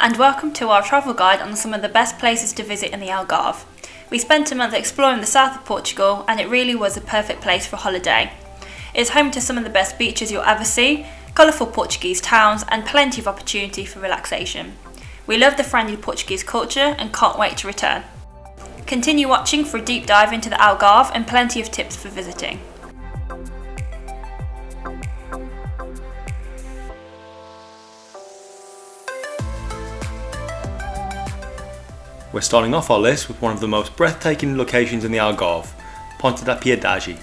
and welcome to our travel guide on some of the best places to visit in the Algarve. We spent a month exploring the south of Portugal and it really was a perfect place for a holiday. It's home to some of the best beaches you'll ever see, colourful Portuguese towns and plenty of opportunity for relaxation. We love the friendly Portuguese culture and can't wait to return. Continue watching for a deep dive into the Algarve and plenty of tips for visiting. We're starting off our list with one of the most breathtaking locations in the Algarve, Ponta da Piedade.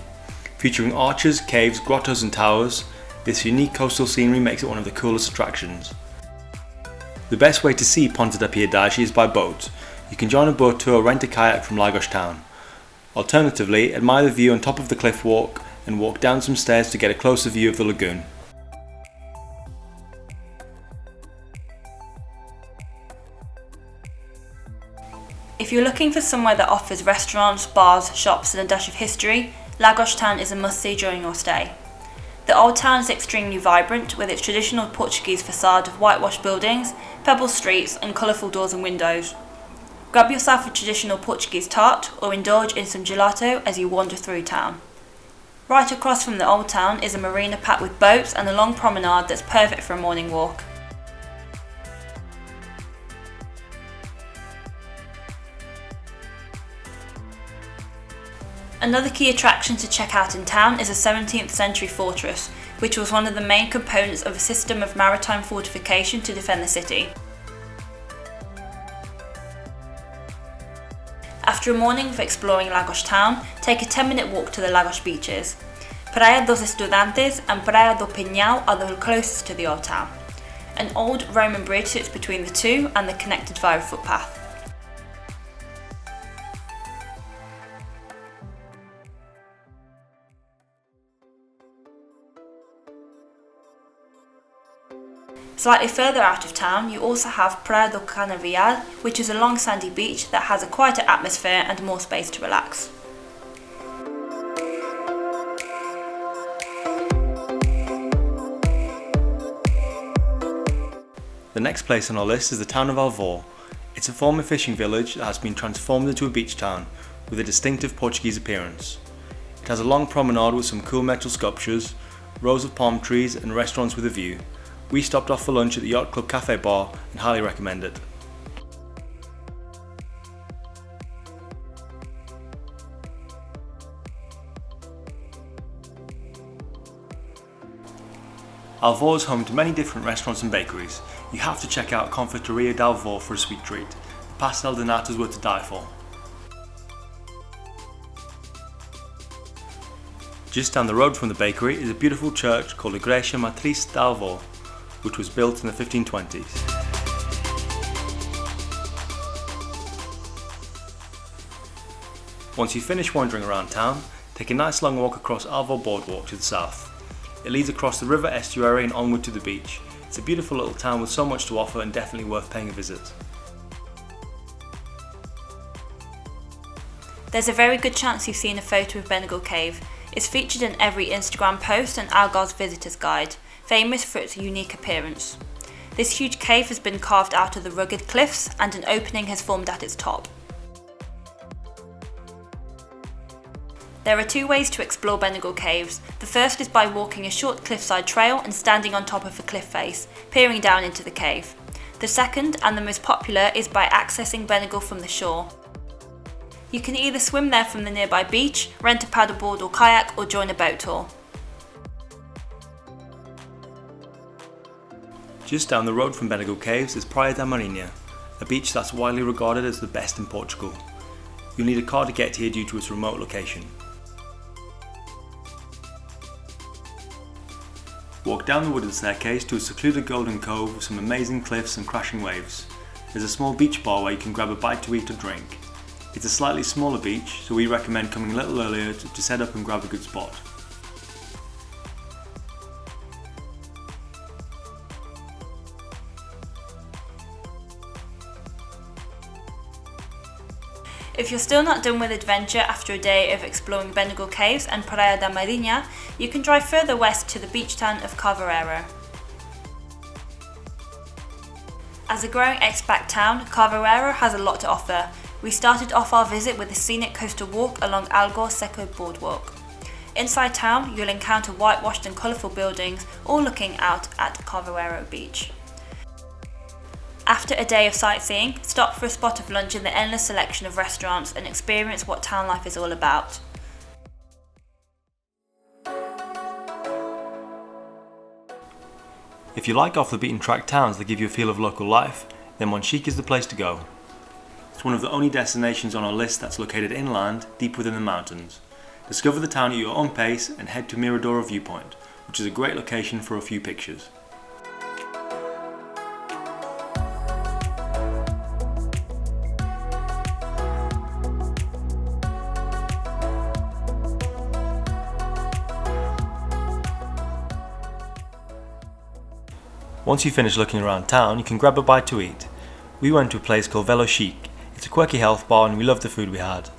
Featuring arches, caves, grottos and towers, this unique coastal scenery makes it one of the coolest attractions. The best way to see Ponta da Piedade is by boat. You can join a boat tour or rent a kayak from Lagos town. Alternatively, admire the view on top of the cliff walk and walk down some stairs to get a closer view of the lagoon. If you're looking for somewhere that offers restaurants, bars, shops and a dash of history, Lagos town is a must-see during your stay. The old town is extremely vibrant with its traditional Portuguese facade of whitewashed buildings, pebble streets and colourful doors and windows. Grab yourself a traditional Portuguese tart or indulge in some gelato as you wander through town. Right across from the old town is a marina packed with boats and a long promenade that's perfect for a morning walk. Another key attraction to check out in town is a 17th century fortress, which was one of the main components of a system of maritime fortification to defend the city. After a morning of exploring Lagos town, take a 10-minute walk to the Lagos beaches. Praia dos Estudantes and Praia do Pinhão are the closest to the old town. An old Roman bridge sits between the two and they're connected via a footpath. Slightly further out of town, you also have Praia do Canavial, which is a long sandy beach that has a quieter atmosphere and more space to relax. The next place on our list is the town of Alvor. It's a former fishing village that has been transformed into a beach town with a distinctive Portuguese appearance. It has a long promenade with some cool metal sculptures, rows of palm trees and restaurants with a view. We stopped off for lunch at the Yacht Club Cafe Bar and highly recommend it. Alvor is home to many different restaurants and bakeries. You have to check out Confeitaria de Alvor for a sweet treat. The pastel de natas were to die for. Just down the road from the bakery is a beautiful church called Igreja Matriz de Alvor, which was built in the 1520s. Once you finish wandering around town, take a nice long walk across Alvor Boardwalk to the south. It leads across the river estuary and onward to the beach. It's a beautiful little town with so much to offer and definitely worth paying a visit. There's a very good chance you've seen a photo of Benagil Cave. It's featured in every Instagram post and Algarve's visitor's guide, famous for its unique appearance. This huge cave has been carved out of the rugged cliffs and an opening has formed at its top. There are two ways to explore Benagil Caves. The first is by walking a short cliffside trail and standing on top of a cliff face, peering down into the cave. The second, and the most popular, is by accessing Benagil from the shore. You can either swim there from the nearby beach, rent a paddleboard or kayak, or join a boat tour. Just down the road from Benagil Caves is Praia da Marinha, a beach that's widely regarded as the best in Portugal. You'll need a car to get here due to its remote location. Walk down the wooden staircase to a secluded golden cove with some amazing cliffs and crashing waves. There's a small beach bar where you can grab a bite to eat or drink. It's a slightly smaller beach, so we recommend coming a little earlier to set up and grab a good spot. If you're still not done with adventure after a day of exploring Benagil Caves and Praia da Marinha, you can drive further west to the beach town of Carvoeiro. As a growing expat town, Carvoeiro has a lot to offer. We started off our visit with a scenic coastal walk along Algarve Seco boardwalk. Inside town, you'll encounter whitewashed and colourful buildings, all looking out at Carvoeiro beach. After a day of sightseeing, stop for a spot of lunch in the endless selection of restaurants and experience what town life is all about. If you like off the beaten track towns that give you a feel of local life, then Monchique is the place to go. It's one of the only destinations on our list that's located inland, deep within the mountains. Discover the town at your own pace and head to Miradoro Viewpoint, which is a great location for a few pictures. Once you finish looking around town, you can grab a bite to eat. We went to a place called Velo Chic. It's a quirky health bar and we loved the food we had.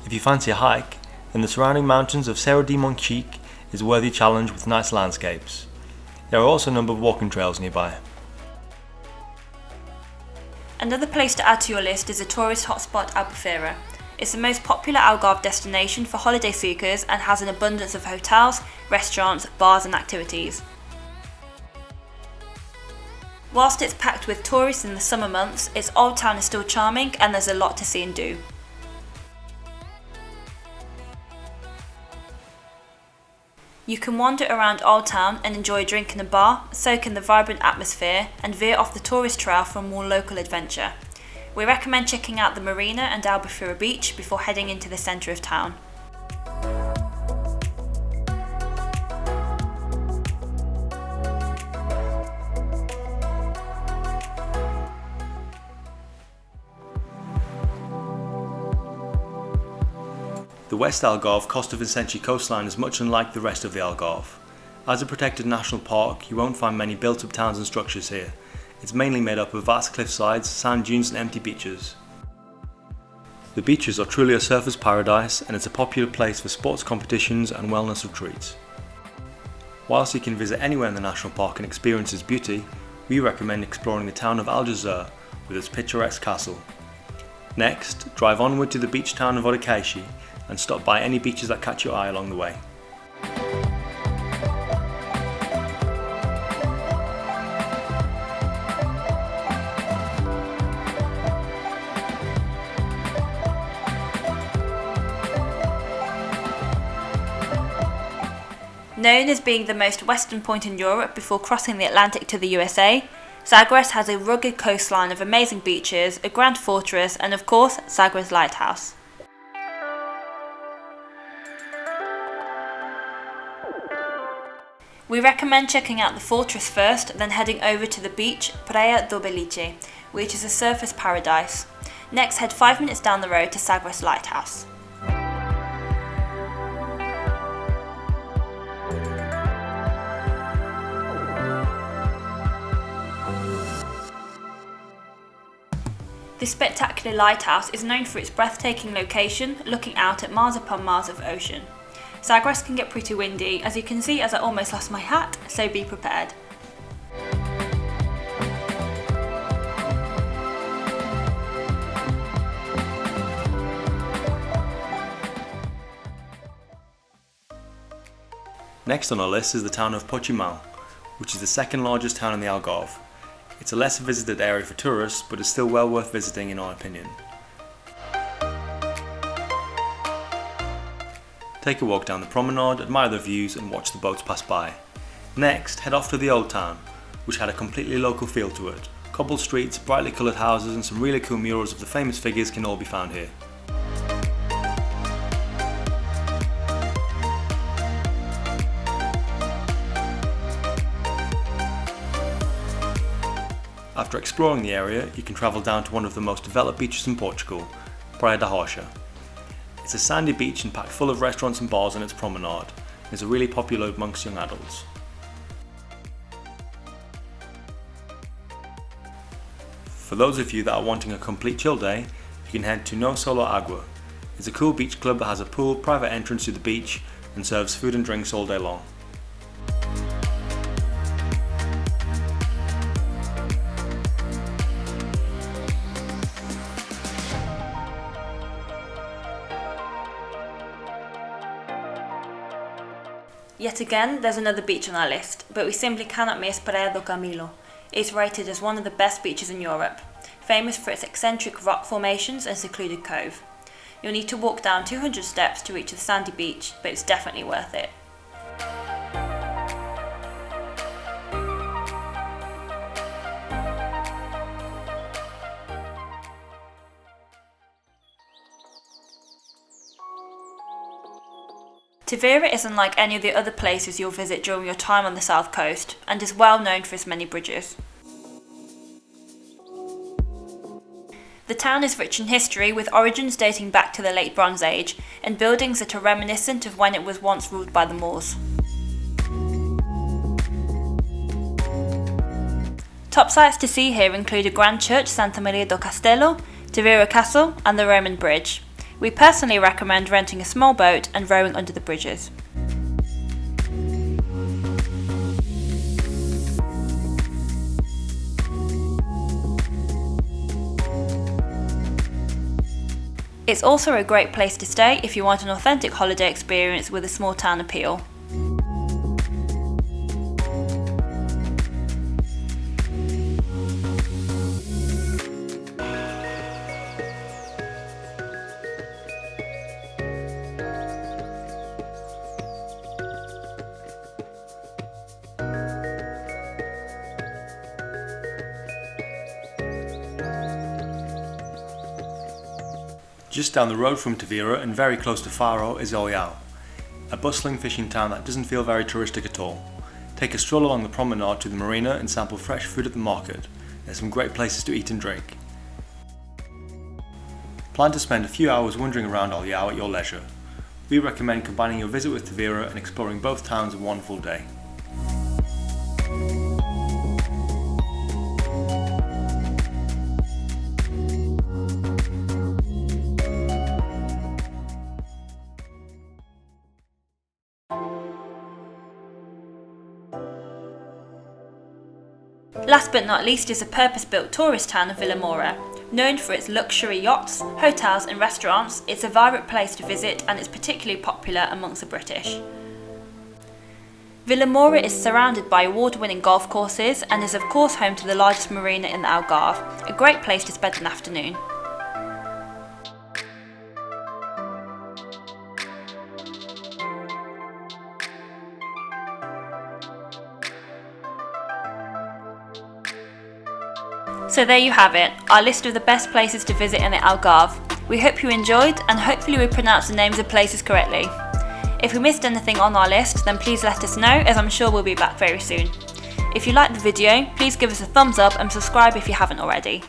If you fancy a hike, then the surrounding mountains of Serra de Monchique is a worthy challenge with nice landscapes. There are also a number of walking trails nearby. Another place to add to your list is the tourist hotspot Albufeira. It's the most popular Algarve destination for holiday seekers and has an abundance of hotels, restaurants, bars and activities. Whilst it's packed with tourists in the summer months, its old town is still charming and there's a lot to see and do. You can wander around Old Town and enjoy a drink in a bar, soak in the vibrant atmosphere and veer off the tourist trail for a more local adventure. We recommend checking out the marina and Albufeira beach before heading into the centre of town. The West Algarve Costa Vicente coastline is much unlike the rest of the Algarve. As a protected national park, you won't find many built-up towns and structures here. It's mainly made up of vast cliffsides, sand dunes and empty beaches. The beaches are truly a surfer's paradise and it's a popular place for sports competitions and wellness retreats. Whilst you can visit anywhere in the national park and experience its beauty, we recommend exploring the town of Algarve with its picturesque castle. Next, drive onward to the beach town of Olhão and stop by any beaches that catch your eye along the way. Known as being the most western point in Europe before crossing the Atlantic to the USA, Sagres has a rugged coastline of amazing beaches, a grand fortress and of course Sagres Lighthouse. We recommend checking out the fortress first, then heading over to the beach Praia do Beliche, which is a surfer's paradise. Next, head 5 minutes down the road to Sagres Lighthouse. This spectacular lighthouse is known for its breathtaking location, looking out at miles upon miles of ocean. Sagres can get pretty windy, as you can see as I almost lost my hat, so be prepared. Next on our list is the town of Portimão, which is the second largest town in the Algarve. It's a less visited area for tourists, but is still well worth visiting in our opinion. Take a walk down the promenade, admire the views and watch the boats pass by. Next, head off to the old town, which had a completely local feel to it. Cobbled streets, brightly coloured houses and some really cool murals of the famous figures can all be found here. After exploring the area, you can travel down to one of the most developed beaches in Portugal, Praia da Rocha. It's a sandy beach and packed full of restaurants and bars on its promenade. It's really popular amongst young adults. For those of you that are wanting a complete chill day, you can head to No Solo Agua. It's a cool beach club that has a pool, private entrance to the beach and serves food and drinks all day long. Yet again, there's another beach on our list, but we simply cannot miss Praia do Camilo. It's rated as one of the best beaches in Europe, famous for its eccentric rock formations and secluded cove. You'll need to walk down 200 steps to reach the sandy beach, but it's definitely worth it. Tavira is unlike any of the other places you'll visit during your time on the south coast, and is well known for its many bridges. The town is rich in history, with origins dating back to the late Bronze Age, and buildings that are reminiscent of when it was once ruled by the Moors. Top sights to see here include a grand church, Santa Maria do Castelo, Tavira Castle, and the Roman Bridge. We personally recommend renting a small boat and rowing under the bridges. It's also a great place to stay if you want an authentic holiday experience with a small town appeal. Just down the road from Tavira and very close to Faro is Olhão, a bustling fishing town that doesn't feel very touristic at all. Take a stroll along the promenade to the marina and sample fresh food at the market. There's some great places to eat and drink. Plan to spend a few hours wandering around Olhão at your leisure. We recommend combining your visit with Tavira and exploring both towns in one full day. Last but not least is a purpose-built tourist town of Vilamoura. Known for its luxury yachts, hotels and restaurants, it's a vibrant place to visit and is particularly popular amongst the British. Vilamoura is surrounded by award-winning golf courses and is of course home to the largest marina in the Algarve, a great place to spend an afternoon. So there you have it, our list of the best places to visit in the Algarve. We hope you enjoyed and hopefully we pronounced the names of places correctly. If we missed anything on our list, then please let us know, as I'm sure we'll be back very soon. If you liked the video, please give us a thumbs up and subscribe if you haven't already.